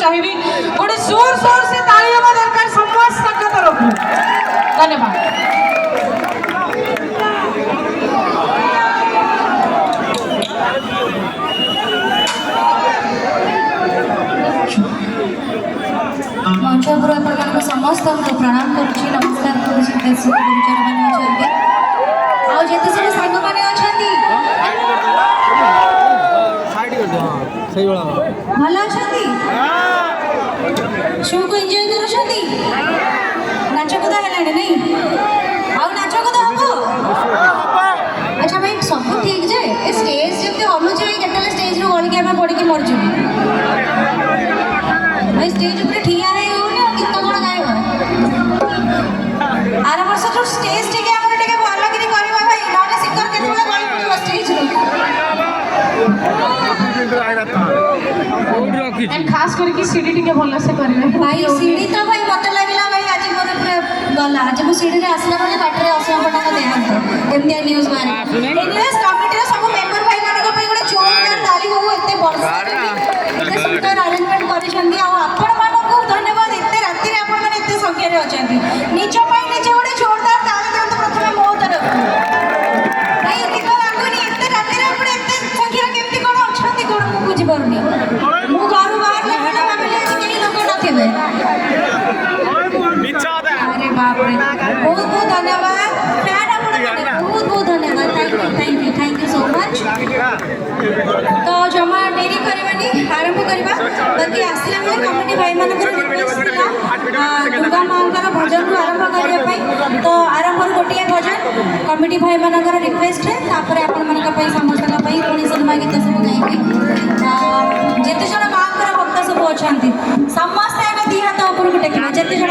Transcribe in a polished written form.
चाहिए गोटे जोर जोर से ताली हवा दरकार समस्त तरफ। धन्यवाद। मंचपुर आप समस्त प्रणाम करुच्ची नमस्कार करुच्ची विचार मैंने आज सब सांग मैंने भल शो को एंजॉय कर नाच कूद है नहीं नाच कूद हम। अच्छा भाई सब ठीक जे स्टेज जब हलुचे के स्टेज रू गलिक आम पड़ी मरजु भाई स्टेज ऊपर ठिया है गीत कौन गायब आर वर्ष जो स्टेज टे भलगिरी करवा भाई ना सिंगर के गली पड़ो स्टेज खास करके सीढ़ी टिके भल से करेंगे भाई सीढ़ी तो भाई मत लगे भाई आज मोर पूरा गला आज मु सीढ़ी आसला माने बाटर 80 टका देहांत एमडी न्यूज मारे न्यूज कमिटी सब मेंबर भाई मानक पे गोटे जोरदार ताली हो एते वर्षा एते सुंदर अरेंजमेंट करिसंदी आ आपण मानक धन्यवाद एते राति रे आपण माने एते संख्या रे अछंती निज पई निज गोटे जोरदार ताली देंत प्रथमे मो तरफ भाई गीत लागुनी एते राति रे आपण एते संख्या केमती कोन अछंती कोन मु बुझी परनी मु घर बाहर लागला भाबिले केही लोक नथिबे। अरे बाप रे बहुत बहुत धन्यवाद फैन आपण बहुत बहुत धन्यवाद थैंक यू सो मच। तो जमा डेरी करबानी आरंभ करबा बाकी आसला में कमिटी भाई मानकर रिक्वेस्ट थिला दुर्गा मांकर भजन रु आरंभ करबा पई तो आरंभ रु गोटिए भजन कमिटी भाई मानकर रिक्वेस्ट है तापर आपण मानक पई समस्त का पई कोनी सिनेमा गीत सब गाइबी जेते जण मांकर भक्त सब अछंती समस्त एका दी हाथ ऊपर टेकिबा जेते जण